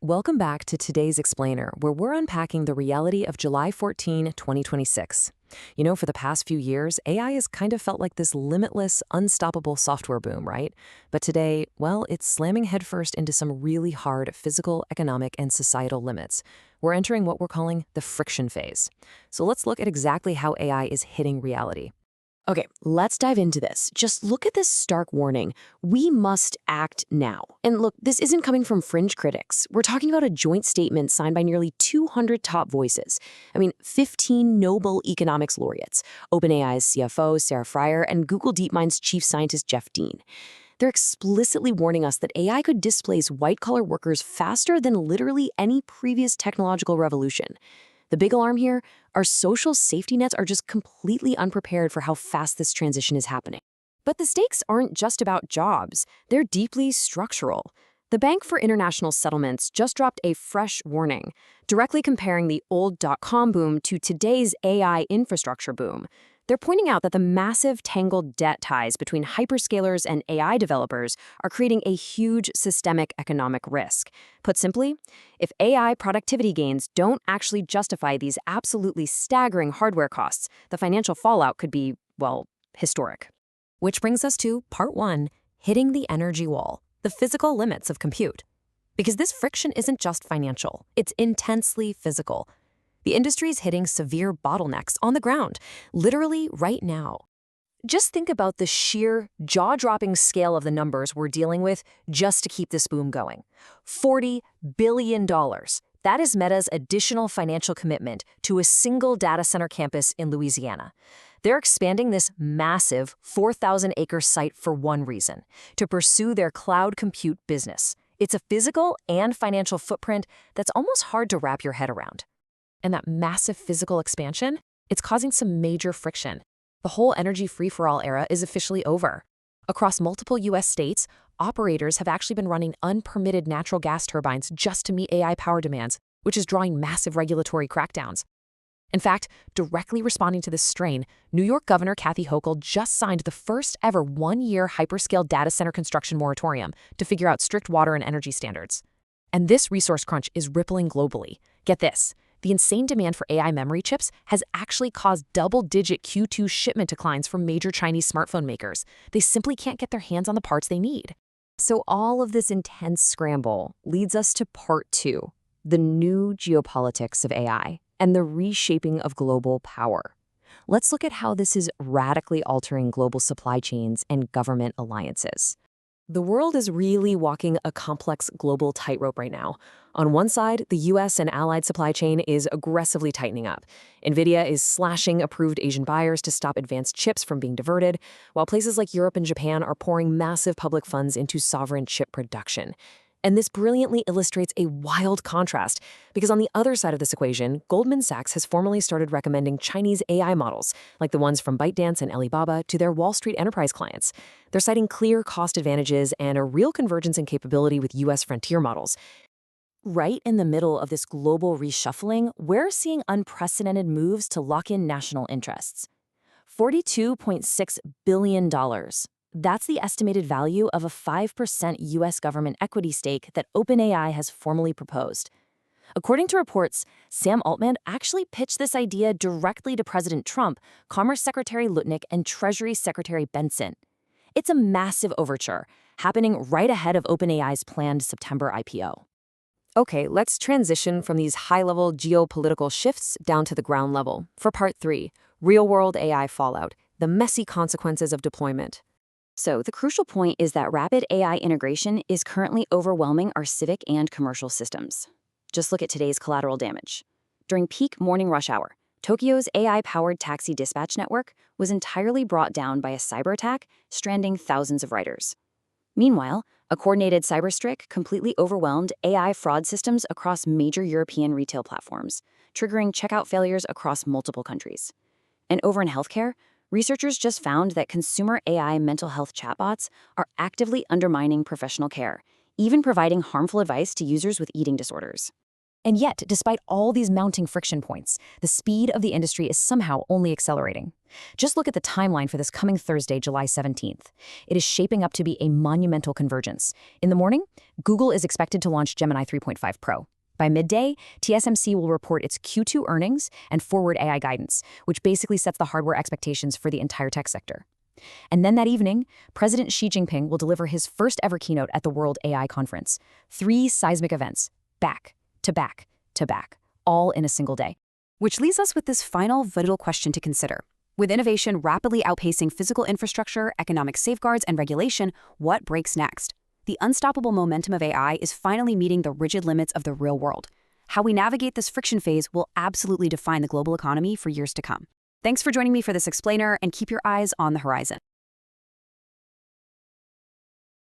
Welcome back to today's Explainer, where we're unpacking the reality of July 14, 2026. For the past few years, AI has kind of felt like this limitless, unstoppable software boom, right? But today, well, it's slamming headfirst into some really hard physical, economic, and societal limits. We're entering what we're calling the friction phase. So let's look at exactly how AI is hitting reality. Okay, let's dive into this. Just look at this stark warning. We must act now. And look, this isn't coming from fringe critics. We're talking about a joint statement signed by nearly 200 top voices. 15 Nobel economics laureates, OpenAI's CFO, Sarah Fryer, and Google DeepMind's chief scientist, Jeff Dean. They're explicitly warning us that AI could displace white-collar workers faster than literally any previous technological revolution. The big alarm here, our social safety nets are just completely unprepared for how fast this transition is happening. But the stakes aren't just about jobs, they're deeply structural. The Bank for International Settlements just dropped a fresh warning, directly comparing the old dot-com boom to today's AI infrastructure boom. They're pointing out that the massive tangled debt ties between hyperscalers and AI developers are creating a huge systemic economic risk. Put simply, if AI productivity gains don't actually justify these absolutely staggering hardware costs, the financial fallout could be, well, historic. Which brings us to part one, hitting the energy wall, the physical limits of compute. Because this friction isn't just financial, it's intensely physical. The industry's hitting severe bottlenecks on the ground, literally right now. Just think about the sheer, jaw-dropping scale of the numbers we're dealing with just to keep this boom going. $40 billion. That is Meta's additional financial commitment to a single data center campus in Louisiana. They're expanding this massive 4,000-acre site for one reason, to pursue their cloud compute business. It's a physical and financial footprint that's almost hard to wrap your head around. And that massive physical expansion, it's causing some major friction. The whole energy free-for-all era is officially over. Across multiple U.S. states, operators have actually been running unpermitted natural gas turbines just to meet AI power demands, which is drawing massive regulatory crackdowns. In fact, directly responding to this strain, New York Governor Kathy Hochul just signed the first ever one-year hyperscale data center construction moratorium to figure out strict water and energy standards. And this resource crunch is rippling globally. Get this. The insane demand for AI memory chips has actually caused double-digit Q2 shipment declines for major Chinese smartphone makers. They simply can't get their hands on the parts they need. So all of this intense scramble leads us to part two, the new geopolitics of AI and the reshaping of global power. Let's look at how this is radically altering global supply chains and government alliances. The world is really walking a complex global tightrope right now. On one side, the US and allied supply chain is aggressively tightening up. NVIDIA is slashing approved Asian buyers to stop advanced chips from being diverted, while places like Europe and Japan are pouring massive public funds into sovereign chip production. And this brilliantly illustrates a wild contrast, because on the other side of this equation, Goldman Sachs has formally started recommending Chinese AI models, like the ones from ByteDance and Alibaba, to their Wall Street enterprise clients. They're citing clear cost advantages and a real convergence in capability with US frontier models. Right in the middle of this global reshuffling, we're seeing unprecedented moves to lock in national interests. $42.6 billion. That's the estimated value of a 5% U.S. government equity stake that OpenAI has formally proposed. According to reports, Sam Altman actually pitched this idea directly to President Trump, Commerce Secretary Lutnick, and Treasury Secretary Benson. It's a massive overture, happening right ahead of OpenAI's planned September IPO. Okay, let's transition from these high-level geopolitical shifts down to the ground level. For part three, real-world AI fallout, the messy consequences of deployment. So the crucial point is that rapid AI integration is currently overwhelming our civic and commercial systems. Just look at today's collateral damage. During peak morning rush hour, Tokyo's AI-powered taxi dispatch network was entirely brought down by a cyber attack, stranding thousands of riders. Meanwhile, a coordinated cyberstrike completely overwhelmed AI fraud systems across major European retail platforms, triggering checkout failures across multiple countries. And over in healthcare, researchers just found that consumer AI mental health chatbots are actively undermining professional care, even providing harmful advice to users with eating disorders. And yet, despite all these mounting friction points, the speed of the industry is somehow only accelerating. Just look at the timeline for this coming Thursday, July 17th. It is shaping up to be a monumental convergence. In the morning, Google is expected to launch Gemini 3.5 Pro. By midday, TSMC will report its Q2 earnings and forward AI guidance, which basically sets the hardware expectations for the entire tech sector. And then that evening, President Xi Jinping will deliver his first ever keynote at the World AI Conference. 3 seismic events, back to back to back, all in a single day. Which leaves us with this final vital question to consider. With innovation rapidly outpacing physical infrastructure, economic safeguards, and regulation, what breaks next? The unstoppable momentum of AI is finally meeting the rigid limits of the real world. How we navigate this friction phase will absolutely define the global economy for years to come. Thanks for joining me for this explainer, and keep your eyes on the horizon.